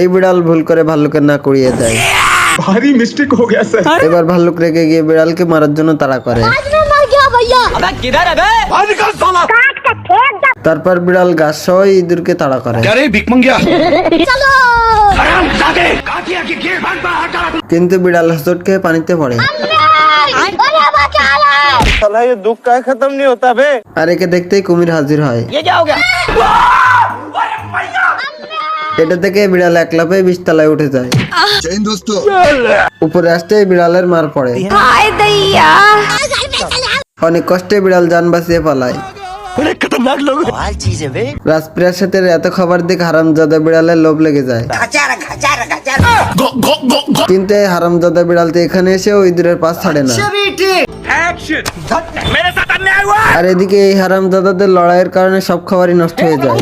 এই বিড়াল ভুল করে ভাল্লুকের না করিয়ে দেয়। भारी मिस्टेक हो गया सर। এবার ভাল্লুক রেগে গিয়ে বিড়ালকে মারার জন্য তাড়া করে। তারপর বিড়াল গাছ সহ ইঁদুরকে তাড়া করে। কিন্তু বিড়াল হোঁচট খেয়ে পানিতে পড়ে। दुख का खत्म नहीं होता बे। আর একে দেখতেই কুমির হাজির হয়। এটা থেকে বিড়াল এক লাফে 20 তলায় উঠে যায়। উপরে আসতে বিড়ালের মার পড়ে। অনেক কষ্টে বিড়াল জান বাঁচিয়ে পালায়। রাজপ্রাসাদের এত খাবার দেখে হারামজাদা বিড়ালের লোভ লেগে যায়। কিন্তু এই হারামজাদা বিড়ালটি এখানে এসে ওই ইঁদুরের পাশ ছাড়ে না। আর এদিকে এই হারামজাদাদের লড়াইয়ের কারণে সব খাবারই নষ্ট হয়ে যায়।